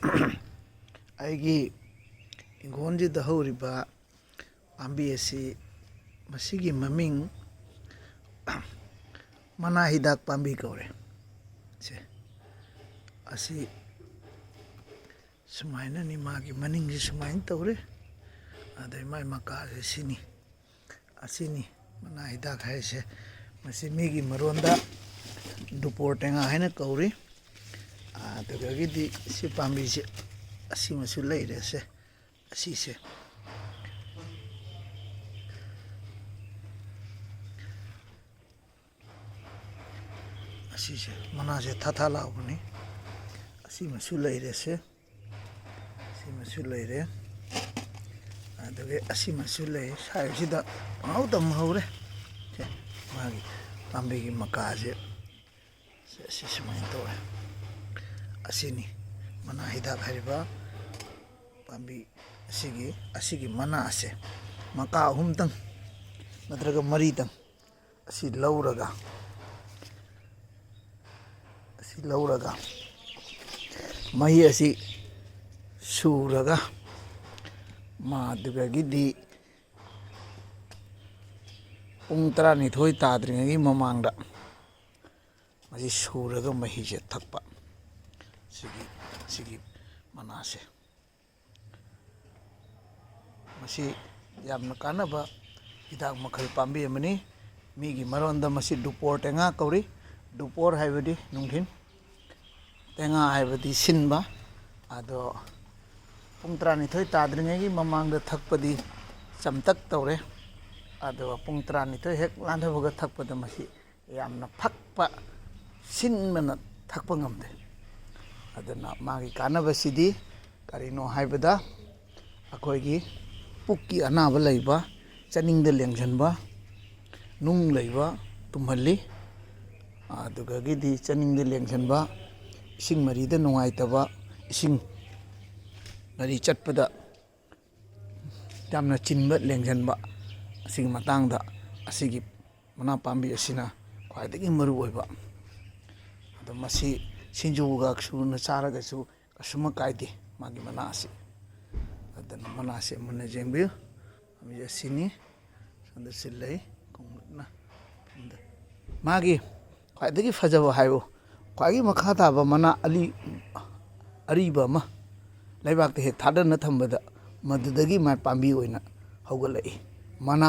ꯑꯩꯒꯤ ꯏꯪꯈꯣꯜꯁꯤꯗ ꯍꯧꯔꯤꯕ ꯄꯥꯝꯕꯤ ꯑꯁꯤ ꯃꯁꯤꯒꯤ ꯃꯃꯤꯡ ꯃꯅꯥ ꯍꯤꯗꯥꯛ ꯄꯥꯝꯕꯤ ꯀꯧꯔꯦ ꯑꯁꯤ ꯁꯨꯃꯥꯏꯅꯅꯤ ꯃꯥꯒꯤ ꯃꯅꯤꯡꯁꯤ ꯁꯨꯃꯥꯏꯅ ꯇꯧꯔꯦ ꯑꯗꯩ ꯃꯥꯏ ꯃꯀꯥꯁꯦ ꯑꯁꯤꯅꯤ ꯃꯅꯥ ꯍꯤꯗꯥꯛ ꯍꯥꯏꯔꯤꯁꯦ ꯃꯁꯤ ꯃꯤꯒꯤ ꯃꯔꯣꯟꯗ ꯗꯨꯄꯣꯔ ꯇꯦꯡꯉꯥ ꯍꯥꯏꯅ ꯀꯧꯔꯤ ꯑꯗꯨꯗꯒꯤꯗꯤ ꯁꯤ ꯄꯥꯝꯕꯤꯁꯦ ꯑꯁꯤꯃꯁꯨ ꯂꯩꯔꯦꯁꯦ ꯑꯁꯤꯁꯦ ꯑꯁꯤꯁꯦ ꯃꯅꯥꯁꯦ ꯊꯥ ꯂꯥꯎꯕꯅꯤ ꯑꯁꯤꯃꯁꯨ ꯂꯩꯔꯦꯁꯦ ꯑꯁꯤꯃꯁꯨ ꯂꯩꯔꯦ ꯑꯗꯨꯒ ꯑꯁꯤꯃꯁꯨ ꯂꯩ ꯁꯥꯏꯁꯤꯗ ꯄꯪꯍꯧꯗ ꯍꯧꯔꯦ ꯃꯥꯒꯤ ꯄꯥꯝꯕꯤꯒꯤ ꯃꯀꯥꯁꯦ ꯑꯁꯤ ꯁꯨꯃꯥꯏꯅ ꯇꯧꯋꯦ ꯑꯁꯤꯅꯤ ꯃꯅꯥ ꯍꯤꯗꯥꯛ ꯍꯥꯏꯔꯤꯕ ꯄꯥꯝꯕꯤ ꯑꯁꯤꯒꯤ ꯃꯅꯥꯁꯦ ꯃꯀꯥ 3ꯇꯪ ꯅꯠꯇ꯭ꯔꯒ 4ꯇꯪ ꯑꯁꯤ ꯂꯧꯔꯒ ꯃꯍꯤ ꯑꯁꯤ ꯁꯨꯔꯒ ꯃꯗꯨꯗꯒꯤꯗꯤ ꯄꯨꯡ 12 ꯇꯥꯗ꯭ꯔꯤꯉꯩꯒꯤ ꯃꯃꯥꯡꯗ ꯃꯁꯤ ꯁꯨꯔꯒ ꯃꯍꯤꯁꯦ ꯊꯛꯄ ꯁꯤꯒꯤ ꯃꯅꯥꯁꯦ ꯃꯁꯤ ꯌꯥꯝꯅ ꯀꯥꯟꯅꯕ ꯍꯤꯗꯥꯛ ꯃꯈꯜ ꯄꯥꯝꯕꯤ ꯑꯃꯅꯤ ꯃꯤꯒꯤ ꯃꯔꯣꯟꯗ ꯃꯁꯤ ꯗꯨꯄꯣꯔ ꯇꯦꯡꯉꯥ ꯀꯧꯔꯤ ꯗꯨꯄꯣꯔ ꯍꯥꯏꯕꯗꯤ ꯅꯨꯡꯊꯤꯟ ꯇꯦꯡꯉꯥ ꯍꯥꯏꯕꯗꯤ ꯁꯤꯟꯕ ꯑꯗꯣ ꯄꯨꯡ 12 ꯇꯥꯗ꯭ꯔꯤꯉꯩꯒꯤ ꯃꯃꯥꯡꯗ ꯊꯛꯄꯗꯤ ꯆꯝꯇꯛ ꯇꯧꯔꯦ ꯑꯗꯨꯒ ꯄꯨꯡ 12 ꯍꯦꯛ ꯂꯥꯟꯊꯕꯒ ꯊꯛꯄꯗ ꯃꯁꯤ ꯌꯥꯝꯅ ꯐꯛꯄ ꯁꯤꯟꯕꯅ ꯊꯛꯄ ꯉꯝꯗꯦ ꯑꯗꯨꯅ ꯃꯥꯒꯤ ꯀꯥꯟꯅꯕꯁꯤꯗꯤ ꯀꯔꯤꯅꯣ ꯍꯥꯏꯕꯗ ꯑꯩꯈꯣꯏꯒꯤ ꯄꯨꯛꯀꯤ ꯑꯅꯥꯕ ꯂꯩꯕ ꯆꯥꯅꯤꯡꯗ ꯂꯦꯡꯁꯤꯟꯕ ꯅꯨꯡ ꯂꯩꯕ ꯇꯨꯝꯍꯜꯂꯤ ꯑꯗꯨꯗꯒꯤꯗꯤ ꯆꯥꯅꯤꯡꯗ ꯂꯦꯡꯁꯤꯟꯕ ꯏꯁꯤꯡ ꯃꯔꯤꯗ ꯅꯨꯡꯉꯥꯏꯇꯕ ꯏꯁꯤꯡ ꯃꯔꯤ ꯆꯠꯄꯗ ꯌꯥꯝꯅ ꯆꯤꯟꯕ ꯂꯦꯡꯁꯤꯟꯕ ꯑꯁꯤꯒꯤ ꯃꯇꯥꯡꯗ ꯑꯁꯤꯒꯤ ꯃꯅꯥ ꯄꯥꯝꯕꯤ ꯑꯁꯤꯅ ꯈ꯭ꯋꯥꯏꯗꯒꯤ ꯃꯔꯨ ꯑꯣꯏꯕ ꯑꯗꯣ ꯃꯁꯤ ꯁꯤꯡꯖꯨꯒ ꯁꯨꯅ ꯆꯥꯔꯒꯁꯨ ꯀꯩꯁꯨꯃ ꯀꯥꯏꯗꯦ ꯃꯥꯒꯤ ꯃꯅꯥ ꯑꯁꯤ ꯑꯗꯨꯅ ꯃꯅꯥꯁꯦ ꯃꯨꯟꯅ ꯌꯦꯡꯕꯤꯌꯨ ꯄꯥꯝꯕꯤ ꯑꯁꯤꯅꯤ ꯁꯣꯝꯗꯁꯨ ꯂꯩ ꯈꯣꯡꯎꯞꯅ ꯃꯥꯒꯤ ꯈ꯭ꯋꯥꯏꯗꯒꯤ ꯐꯖꯕ ꯍꯥꯏꯕꯨ ꯈ꯭ꯋꯥꯏꯗꯒꯤ ꯃꯈꯥ ꯇꯥꯕ ꯃꯅꯥ ꯑꯔꯤꯕ ꯑꯃ ꯂꯩꯕꯥꯛꯇ ꯍꯦꯛ ꯊꯥꯗꯅ ꯊꯝꯕꯗ ꯃꯗꯨꯗꯒꯤ ꯃꯥꯏ ꯄꯥꯝꯕꯤ ꯑꯣꯏꯅ ꯍꯧꯒꯠꯂꯛꯏ ꯃꯅꯥ